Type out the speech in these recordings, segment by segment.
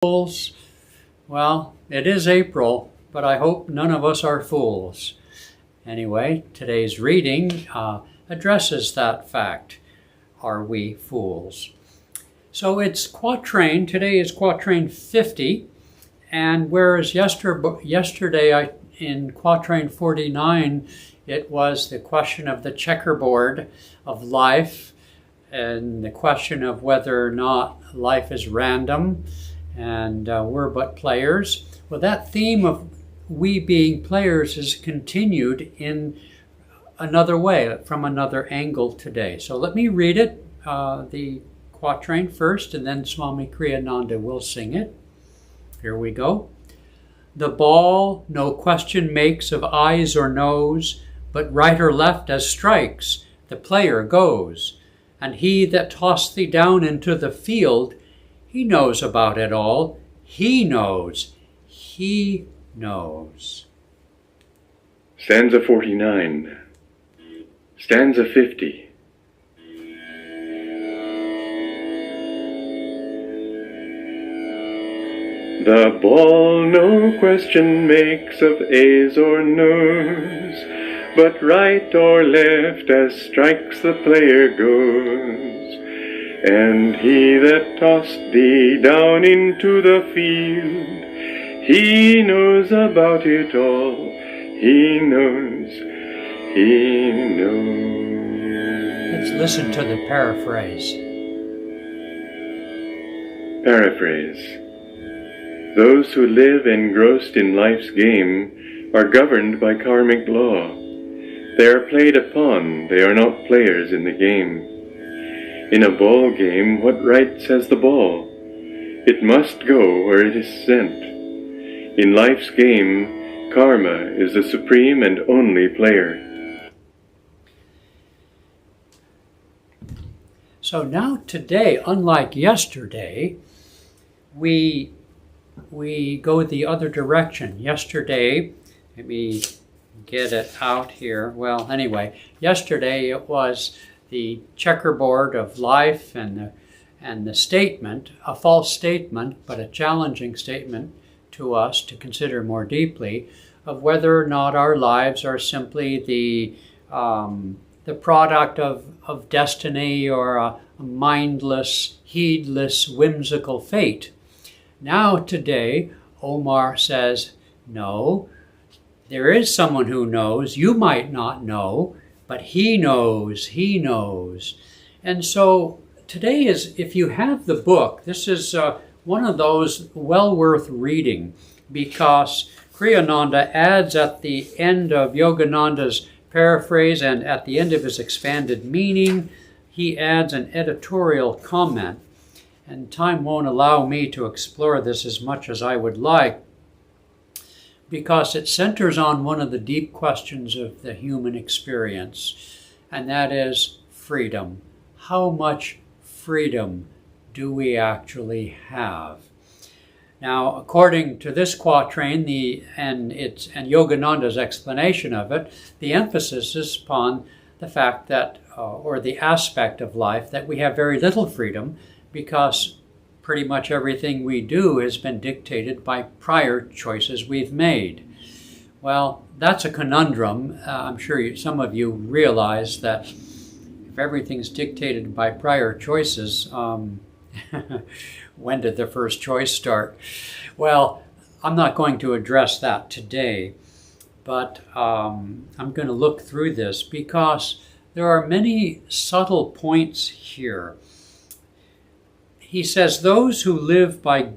Fools. Well, it is April, but I hope none of us are fools. Anyway, today's reading addresses that fact. Are we fools? So it's quatrain. Today is quatrain 50, and whereas yesterday in quatrain 49, it was the question of the checkerboard of life and the question of whether or not life is random and we're but players. Well, that theme of we being players is continued in another way, from another angle today. So let me read it, the quatrain first, and then Swami Kriyananda will sing it. Here we go. The ball no question makes of eyes or nose, but right or left as strikes, the player goes. And he that tossed thee down into the field, he knows about it all. He knows. He knows. Stanza 49. Stanza 50. The ball no question makes of A's or no's, but right or left as strikes the player goes. And he that tossed thee down into the field, he knows about it all. He knows. He knows. Let's listen to the paraphrase. Paraphrase. Those who live engrossed in life's game are governed by karmic law. They are played upon, they are not players in the game. In a ball game, what right says the ball? It must go where it is sent. In life's game, karma is the supreme and only player. So now today, unlike yesterday, we go the other direction. Yesterday, let me get it out here. Well, anyway, yesterday it was the checkerboard of life and the statement, a false statement, but a challenging statement to us to consider more deeply, of whether or not our lives are simply the product of destiny or a mindless, heedless, whimsical fate. Now today, Omar says, no, there is someone who knows. You might not know, but he knows, he knows. And so today is, if you have the book, this is one of those well worth reading, because Kriyananda adds at the end of Yogananda's paraphrase and at the end of his expanded meaning, he adds an editorial comment. And time won't allow me to explore this as much as I would like, because it centers on one of the deep questions of the human experience, and that is freedom. How much freedom do we actually have? Now, according to this quatrain and Yogananda's explanation of it, the emphasis is upon the fact that, or the aspect of life, that we have very little freedom, because pretty much everything we do has been dictated by prior choices we've made. Well, that's a conundrum. I'm sure some of you realize that if everything's dictated by prior choices, when did the first choice start? Well, I'm not going to address that today, but I'm going to look through this because there are many subtle points here. He says those who live by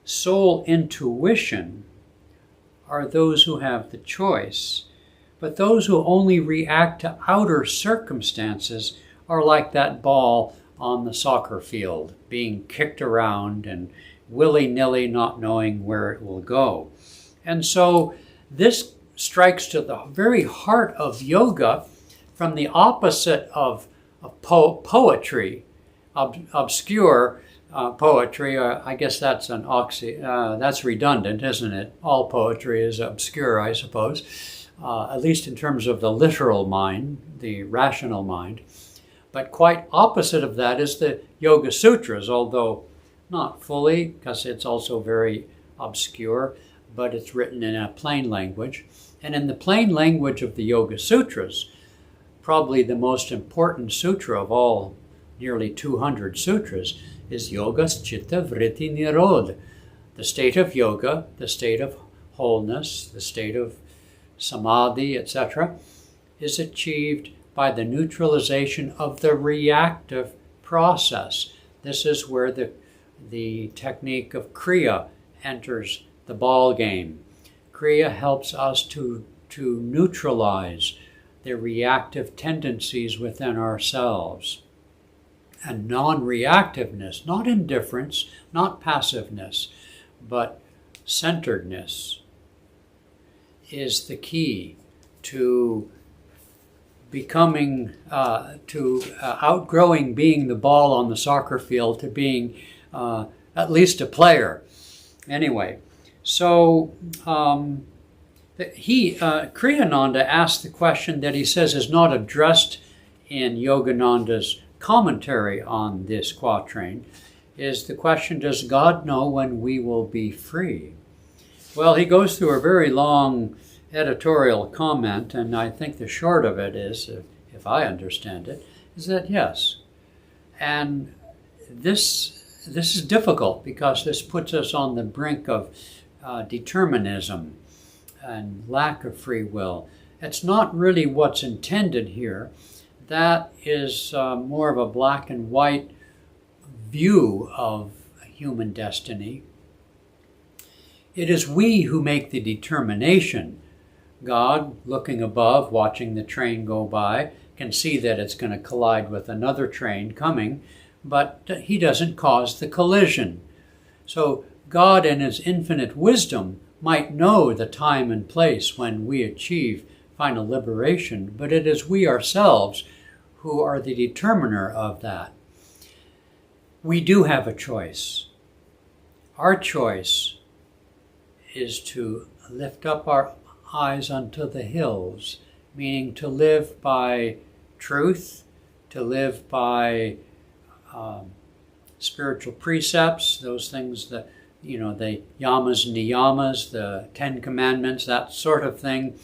soul intuition are those who have the choice, but those who only react to outer circumstances are like that ball on the soccer field, being kicked around and willy-nilly not knowing where it will go. And so this strikes to the very heart of yoga from the opposite of poetry. Obscure poetry, I guess that's that's redundant, isn't it? All poetry is obscure, I suppose, at least in terms of the literal mind, the rational mind. But quite opposite of that is the Yoga Sutras, although not fully, because it's also very obscure, but it's written in a plain language. And in the plain language of the Yoga Sutras, probably the most important sutra of all nearly 200 sutras is Yoga Chitta Vritti Nirodha, the state of yoga, the state of wholeness, the state of samadhi, etc., is achieved by the neutralization of the reactive process. This is where the technique of Kriya enters the ball game. Kriya helps us to neutralize the reactive tendencies within ourselves. And non-reactiveness, not indifference, not passiveness, but centeredness is the key to becoming, outgrowing being the ball on the soccer field to being at least a player. Anyway, so Kriyananda asked the question that he says is not addressed in Yogananda's commentary on this quatrain, is the question, does God know when we will be free? Well, he goes through a very long editorial comment, and I think the short of it is, if I understand it, is that yes. And this is difficult because this puts us on the brink of determinism and lack of free will. It's not really what's intended here. That is more of a black and white view of human destiny. It is we who make the determination. God, looking above, watching the train go by, can see that it's going to collide with another train coming, but he doesn't cause the collision. So God, in his infinite wisdom, might know the time and place when we achieve final liberation, but it is we ourselves who are the determiner of that. We do have a choice. Our choice is to lift up our eyes unto the hills, meaning to live by truth, to live by spiritual precepts, those things that, the yamas and niyamas, the 10 Commandments, that sort of thing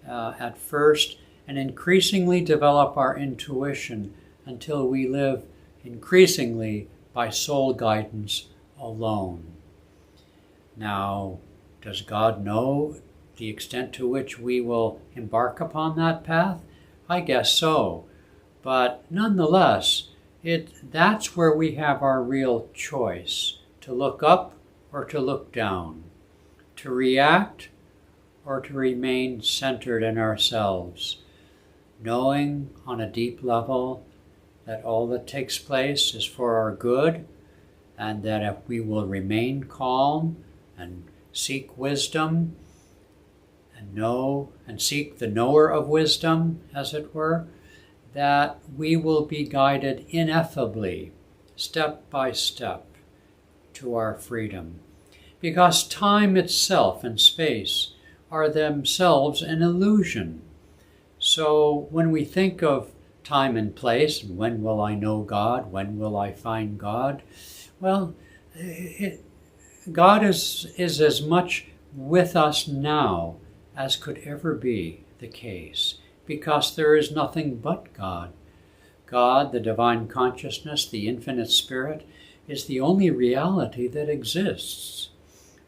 at first, and increasingly develop our intuition until we live increasingly by soul guidance alone. Now, does God know the extent to which we will embark upon that path? I guess so. But nonetheless, that's where we have our real choice, to look up or to look down, to react or to remain centered in ourselves, knowing on a deep level that all that takes place is for our good, and that if we will remain calm and seek wisdom and know and seek the knower of wisdom, as it were, that we will be guided ineffably, step by step, to our freedom. Because time itself and space are themselves an illusion. So when we think of time and place, when will I know God, when will I find God? Well, God is as much with us now as could ever be the case, because there is nothing but God. God, the divine consciousness, the infinite spirit, is the only reality that exists.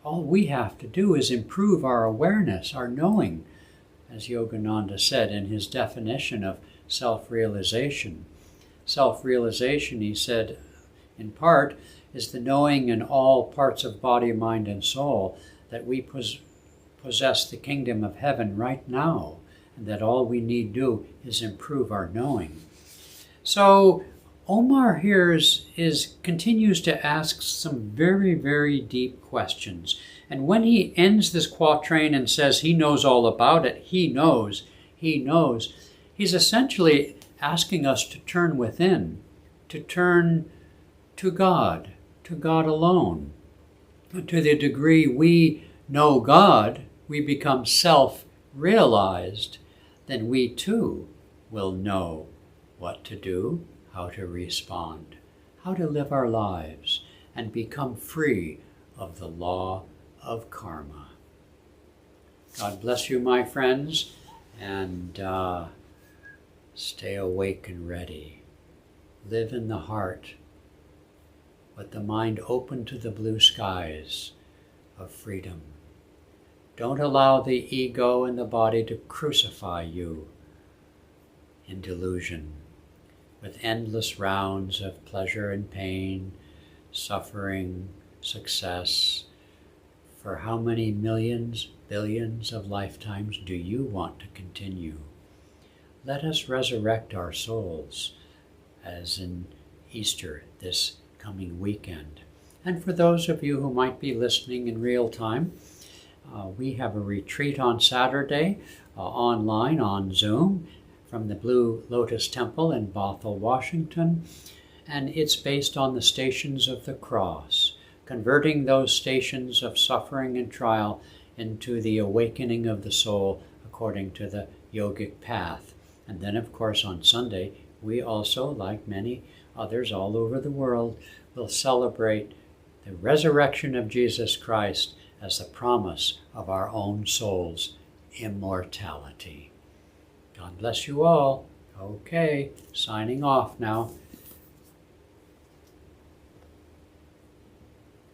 All we have to do is improve our awareness, our knowing, as Yogananda said in his definition of self-realization. Self-realization, he said, in part, is the knowing in all parts of body, mind, and soul that we possess the kingdom of heaven right now, and that all we need do is improve our knowing. So Omar here continues to ask some very, very deep questions. And when he ends this quatrain and says he knows all about it, he knows, he's essentially asking us to turn within, to turn to God alone. To the degree we know God, we become self-realized, then we too will know what to do, how to respond, how to live our lives. and become free of the law of karma. God bless you, my friends, and stay awake and ready. Live in the heart, with the mind open to the blue skies of freedom. Don't allow the ego and the body to crucify you in delusion with endless rounds of pleasure and pain, suffering, success. For how many millions, billions of lifetimes do you want to continue? Let us resurrect our souls, as in Easter this coming weekend. And for those of you who might be listening in real time, we have a retreat on Saturday online on Zoom from the Blue Lotus Temple in Bothell, Washington. And it's based on the Stations of the Cross, converting those stations of suffering and trial into the awakening of the soul according to the yogic path. And then, of course, on Sunday, we also, like many others all over the world, will celebrate the resurrection of Jesus Christ as the promise of our own soul's immortality. God bless you all. Okay, signing off now.